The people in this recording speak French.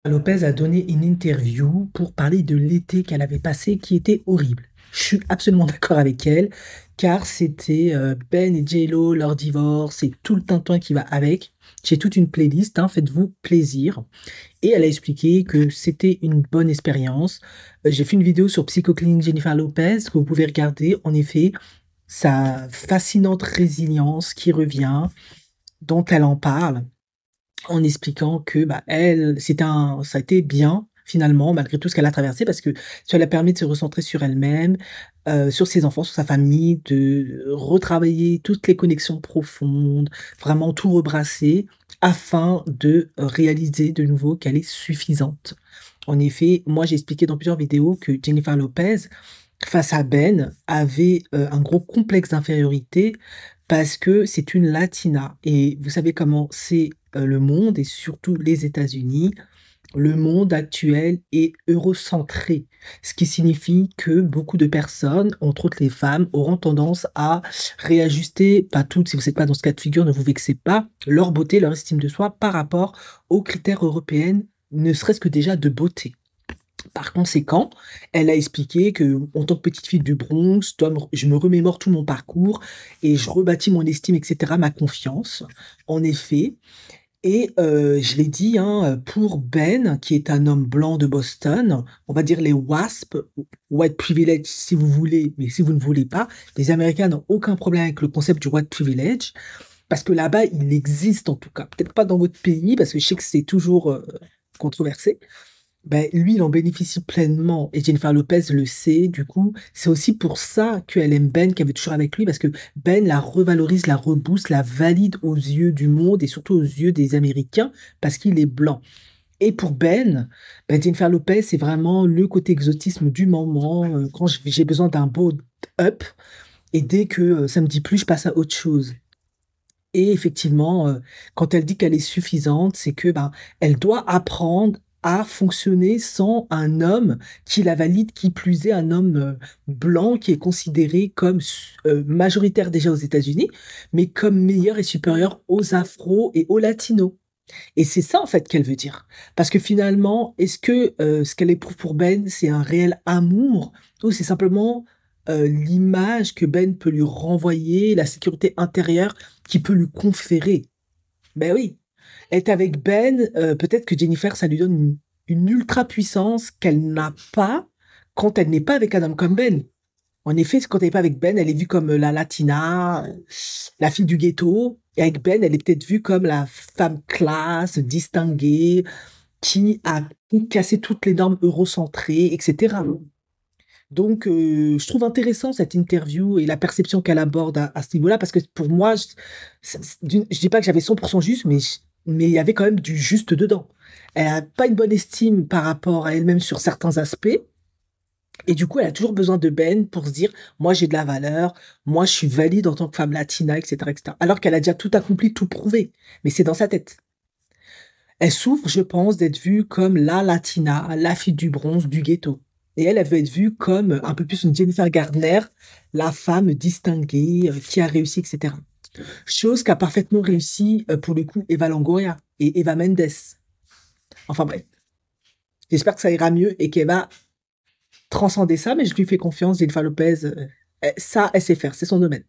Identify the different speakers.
Speaker 1: Lopez a donné une interview pour parler de l'été qu'elle avait passé qui était horrible. Je suis absolument d'accord avec elle, car c'était Ben et J-Lo, leur divorce et tout le tintouin qui va avec. J'ai toute une playlist, hein, faites-vous plaisir. Et elle a expliqué que c'était une bonne expérience. J'ai fait une vidéo sur Psychoclinic Jennifer Lopez que vous pouvez regarder. En effet, sa fascinante résilience qui revient, dont elle en parle en expliquant que bah, elle, ça a été bien finalement, malgré tout ce qu'elle a traversé, parce que ça lui a permis de se recentrer sur elle-même, sur ses enfants, sur sa famille, de retravailler toutes les connexions profondes, vraiment tout rebrasser, afin de réaliser de nouveau qu'elle est suffisante. En effet, moi j'ai expliqué dans plusieurs vidéos que Jennifer Lopez, face à Ben, avait un gros complexe d'infériorité parce que c'est une latina. Et vous savez comment c'est le monde et surtout les États-Unis. Le monde actuel est eurocentré, ce qui signifie que beaucoup de personnes, entre autres les femmes, auront tendance à réajuster, pas toutes, si vous n'êtes pas dans ce cas de figure, ne vous vexez pas, leur beauté, leur estime de soi par rapport aux critères européens, ne serait-ce que déjà de beauté. Par conséquent, elle a expliqué que, en tant que petite fille du Bronx, je me remémore tout mon parcours et je rebâtis mon estime, etc., ma confiance, en effet. Et je l'ai dit, hein, pour Ben, qui est un homme blanc de Boston, on va dire les WASP, White Privilege si vous voulez, mais si vous ne voulez pas, les Américains n'ont aucun problème avec le concept du White Privilege, parce que là-bas, il existe en tout cas. Peut-être pas dans votre pays, parce que je sais que c'est toujours controversé, ben, lui, il en bénéficie pleinement et Jennifer Lopez le sait. Du coup, c'est aussi pour ça qu'elle aime Ben, qu'elle veut toujours avec lui, parce que Ben la revalorise, la rebooste, la valide aux yeux du monde et surtout aux yeux des Américains parce qu'il est blanc. Et pour Ben, Jennifer Lopez, c'est vraiment le côté exotisme du moment. Quand j'ai besoin d'un beau up et dès que ça me dit plus, je passe à autre chose. Et effectivement, quand elle dit qu'elle est suffisante, c'est que ben, elle doit apprendre à fonctionner sans un homme qui la valide, qui plus est un homme blanc qui est considéré comme majoritaire déjà aux États-Unis, mais comme meilleur et supérieur aux Afro et aux Latinos. Et c'est ça en fait qu'elle veut dire. Parce que finalement, est-ce que ce qu'elle éprouve pour Ben, c'est un réel amour ou c'est simplement l'image que Ben peut lui renvoyer, la sécurité intérieure qu'il peut lui conférer? Ben oui, être avec Ben, peut-être que Jennifer, ça lui donne une ultra puissance qu'elle n'a pas quand elle n'est pas avec un homme comme Ben. En effet, quand elle n'est pas avec Ben, elle est vue comme la latina, la fille du ghetto. Et avec Ben, elle est peut-être vue comme la femme classe, distinguée, qui a cassé toutes les normes eurocentrées, etc. Donc, je trouve intéressant cette interview et la perception qu'elle aborde à ce niveau-là, parce que pour moi, je dis pas que j'avais 100% juste, mais il y avait quand même du juste dedans. Elle a pas une bonne estime par rapport à elle-même sur certains aspects, et du coup, elle a toujours besoin de Ben pour se dire, moi j'ai de la valeur, moi je suis valide en tant que femme latina, etc., etc. Alors qu'elle a déjà tout accompli, tout prouvé, mais c'est dans sa tête. Elle souffre, je pense, d'être vue comme la latina, la fille du bronze, du ghetto. Et elle veut être vue comme un peu plus une Jennifer Gardner, la femme distinguée, qui a réussi, etc. Chose qu'a parfaitement réussi, pour le coup, Eva Longoria et Eva Mendes. Enfin bref, j'espère que ça ira mieux et qu'elle va transcender ça, mais je lui fais confiance, Jennifer Lopez, ça, elle sait faire, c'est son domaine.